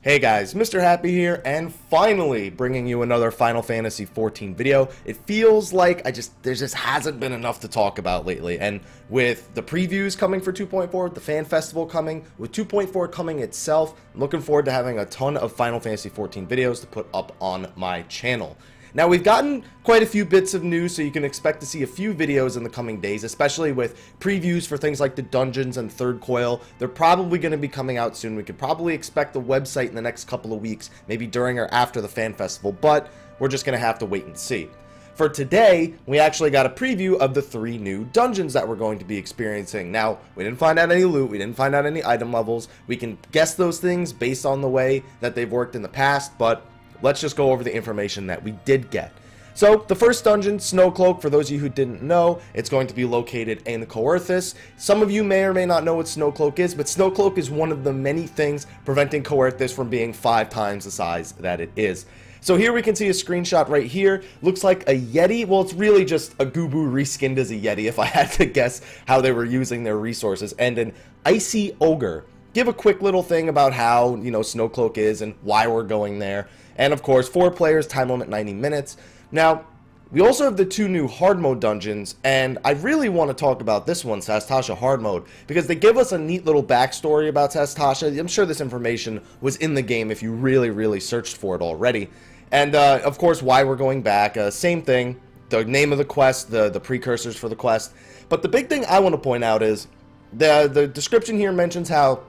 Hey guys, Mr. Happy here, and finally bringing you another Final Fantasy XIV video. It feels like there just hasn't been enough to talk about lately, and with the previews coming for 2.4, the fan festival coming, with 2.4 coming itself, I'm looking forward to having a ton of Final Fantasy XIV videos to put up on my channel. Now, we've gotten quite a few bits of news, so you can expect to see a few videos in the coming days, especially with previews for things like the dungeons and Third Coil. They're probably going to be coming out soon. We could probably expect the website in the next couple of weeks, maybe during or after the fan festival, but we're just going to have to wait and see. For today, we actually got a preview of the 3 new dungeons that we're going to be experiencing. Now, we didn't find out any loot, we didn't find out any item levels. We can guess those things based on the way that they've worked in the past, but let's just go over the information that we did get. So, the first dungeon, Snowcloak, for those of you who didn't know, it's going to be located in Coerthas. Some of you may or may not know what Snowcloak is, but Snowcloak is one of the many things preventing Coerthas from being 5 times the size that it is. So here we can see a screenshot right here. Looks like a Yeti. Well, it's really just a Gubu reskinned as a Yeti, if I had to guess how they were using their resources, and an Icy Ogre. Give a quick little thing about how, Snowcloak is and why we're going there. And of course, 4 players, time limit 90 minutes. Now, we also have the 2 new hard mode dungeons, and I really want to talk about this one, Sastasha hard mode, because they give us a neat little backstory about Sastasha. I'm sure this information was in the game if you really searched for it already. And of course, why we're going back, same thing, the name of the quest, the precursors for the quest. But the big thing I want to point out is the description here mentions how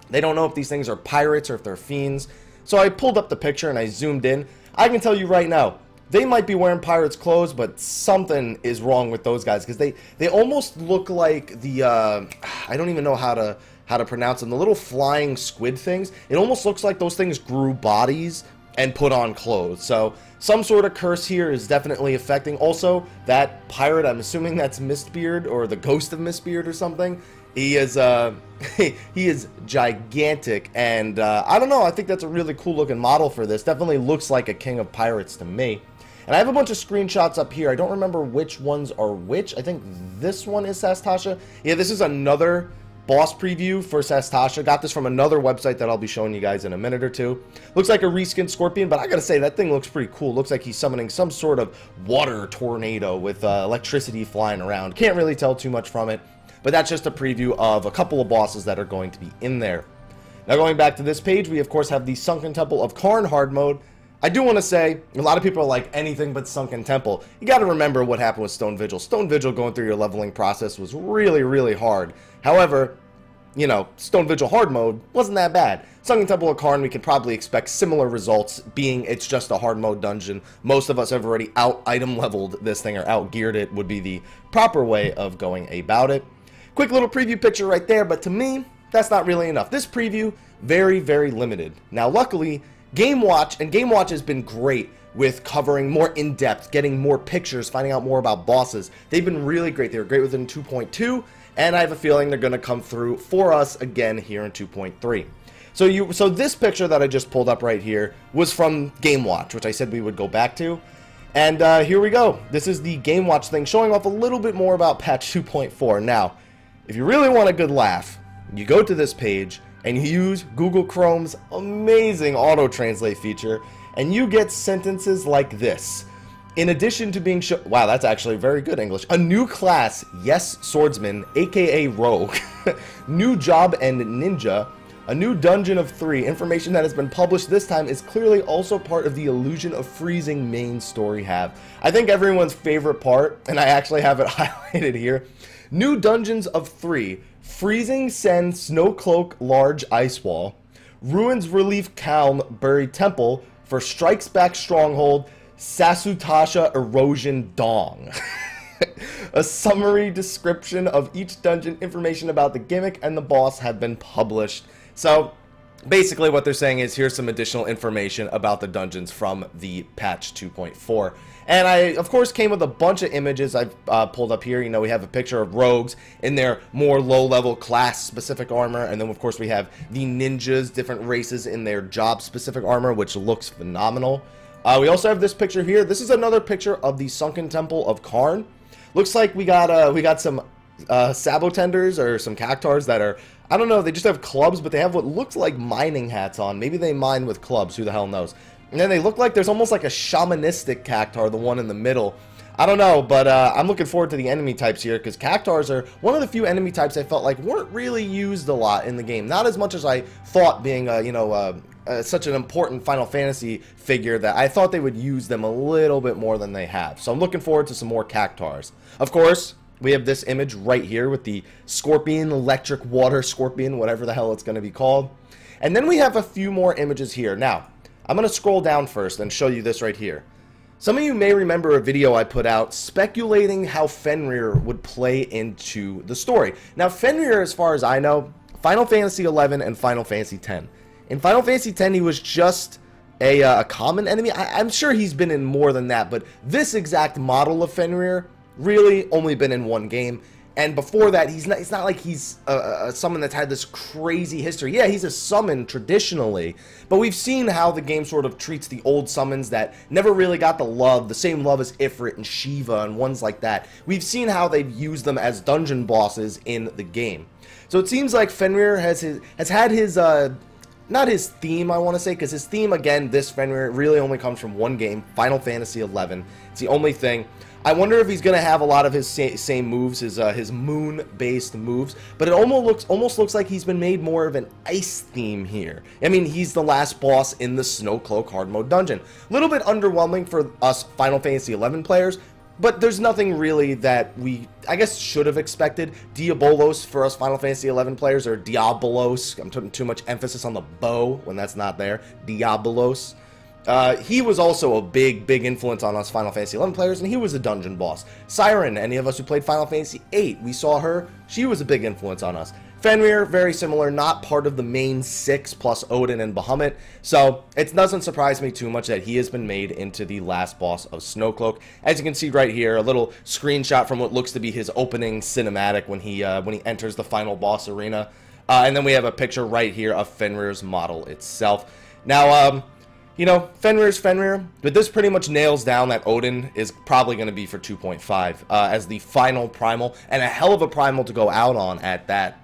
they don't know if these things are pirates or if they're fiends. So I pulled up the picture and I zoomed in. I can tell you right now, they might be wearing pirates' clothes, but something is wrong with those guys, because they almost look like the I don't even know how to pronounce them. The little flying squid things. It almost looks like those things grew bodies and put on clothes. So some sort of curse here is definitely affecting. Also, that pirate, I'm assuming that's Mistbeard or the ghost of Mistbeard or something. He is he is gigantic, and I don't know, I think that's a really cool looking model for this. Definitely looks like a king of pirates to me. And I have a bunch of screenshots up here. I don't remember which ones are which. I think this one is Sastasha. Yeah, this is another boss preview for Sastasha. Got this from another website that I'll be showing you guys in a minute or two. Looks like a reskinned scorpion, but I gotta say, that thing looks pretty cool. Looks like he's summoning some sort of water tornado with electricity flying around. Can't really tell too much from it, but that's just a preview of a couple of bosses that are going to be in there. Now, going back to this page, we of course have the Sunken Temple of Qarn hard mode. I do want to say, a lot of people are like, anything but Sunken Temple. You got to remember what happened with Stone Vigil. Stone Vigil going through your leveling process was really hard. However, Stone Vigil hard mode wasn't that bad. Sunken Temple of Qarn, we could probably expect similar results, being it's just a hard mode dungeon. Most of us have already out-item leveled this thing, or out-geared it would be the proper way of going about it. Quick little preview picture right there, but to me, that's not really enough. This preview, very limited. Now, luckily, Game Watch has been great with covering more in-depth, getting more pictures, finding out more about bosses. They've been really great. They were great within 2.2, and I have a feeling they're going to come through for us again here in 2.3. So this picture that I just pulled up right here was from Game Watch, which I said we would go back to. And here we go. This is the Game Watch thing, showing off a little bit more about patch 2.4. Now, if you really want a good laugh, you go to this page and you use Google Chrome's amazing auto-translate feature, and you get sentences like this. In addition to being wow, that's actually very good English. A new class, yes, swordsman, aka rogue. New job and ninja. A new dungeon of 3. Information that has been published this time is clearly also part of the Illusion of Freezing main story have. I think everyone's favorite part, and I actually have it highlighted here. New dungeons of 3. Freezing Sen Snowcloak Large Ice Wall, Ruins Relief Calm Buried Temple for Strikes Back Stronghold, Sastasha Erosion Dong. A summary description of each dungeon, information about the gimmick and the boss have been published. So basically what they're saying is here's some additional information about the dungeons from the patch 2.4. And I, of course, came with a bunch of images I've pulled up here. We have a picture of rogues in their more low-level class-specific armor. And then, of course, we have the ninjas, different races in their job-specific armor, which looks phenomenal. We also have this picture here. This is another picture of the Sunken Temple of Qarn. Looks like we got some sabotenders or some cactars that are, I don't know, they just have clubs, but they have what looks like mining hats on. Maybe they mine with clubs, who the hell knows. And then they look like there's almost like a shamanistic cactar, the one in the middle. I don't know, but I'm looking forward to the enemy types here, because cactars are one of the few enemy types I felt like weren't really used a lot in the game. Not as much as I thought, being, such an important Final Fantasy figure, that I thought they would use them a little bit more than they have. So I'm looking forward to some more cactars. Of course, we have this image right here with the scorpion, electric water scorpion, whatever the hell it's going to be called. And then we have a few more images here. Now, I'm going to scroll down first and show you this right here. Some of you may remember a video I put out speculating how Fenrir would play into the story. Now, Fenrir, as far as I know, Final Fantasy XI and Final Fantasy X. In Final Fantasy X, he was just a common enemy. I'm sure he's been in more than that, but this exact model of Fenrir really only been in one game. And before that, it's not like he's a summon that's had this crazy history. Yeah, he's a summon traditionally, but we've seen how the game sort of treats the old summons that never really got the same love as Ifrit and Shiva and ones like that. We've seen how they've used them as dungeon bosses in the game. So it seems like Fenrir has had his not his theme, I want to say, because his theme, again, this Fenrir really only comes from one game, Final Fantasy XI. It's the only thing. I wonder if he's going to have a lot of his same moves, his moon-based moves, but it almost looks like he's been made more of an ice theme here. I mean, he's the last boss in the Snowcloak hard mode dungeon. A little bit underwhelming for us Final Fantasy XI players, but there's nothing really that we, I guess, should have expected. Diabolos for us Final Fantasy XI players, or Diabolos. I'm putting too much emphasis on the bow when that's not there. Diabolos. He was also a big influence on us Final Fantasy XI players, and he was a dungeon boss. Siren, any of us who played Final Fantasy VIII, we saw her. She was a big influence on us. Fenrir, very similar, not part of the main 6 plus Odin and Bahamut, so it doesn't surprise me too much that he has been made into the last boss of Snowcloak. As you can see right here, a little screenshot from what looks to be his opening cinematic when he enters the final boss arena. And then we have a picture right here of Fenrir's model itself. Now, you know, Fenrir's Fenrir, but this pretty much nails down that Odin is probably going to be for 2.5 as the final primal, and a hell of a primal to go out on at that.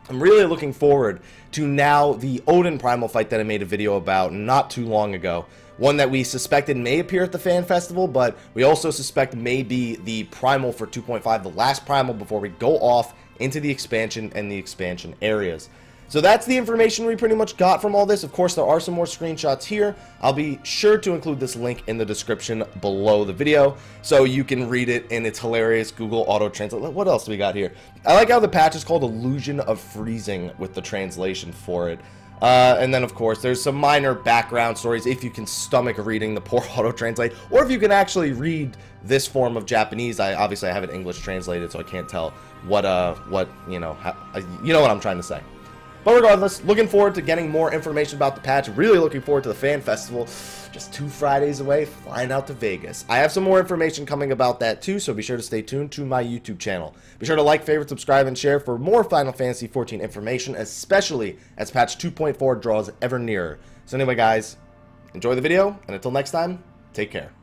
I'm really looking forward to now the Odin primal fight that I made a video about not too long ago. One that we suspected may appear at the fan festival, but we also suspect may be the primal for 2.5, the last primal before we go off into the expansion and the expansion areas. So that's the information we pretty much got from all this. Of course, there are some more screenshots here. I'll be sure to include this link in the description below the video so you can read it in its hilarious Google Auto Translate. What else do we got here? I like how the patch is called Illusion of Freezing with the translation for it. And then, of course, there's some minor background stories if you can stomach reading the poor Auto Translate, or if you can actually read this form of Japanese. Obviously I have it English translated, so I can't tell what you know what I'm trying to say. But regardless, looking forward to getting more information about the patch. Really looking forward to the fan festival. Just 2 Fridays away, flying out to Vegas. I have some more information coming about that too, so be sure to stay tuned to my YouTube channel. Be sure to like, favorite, subscribe, and share for more Final Fantasy XIV information, especially as patch 2.4 draws ever nearer. So anyway, guys, enjoy the video, and until next time, take care.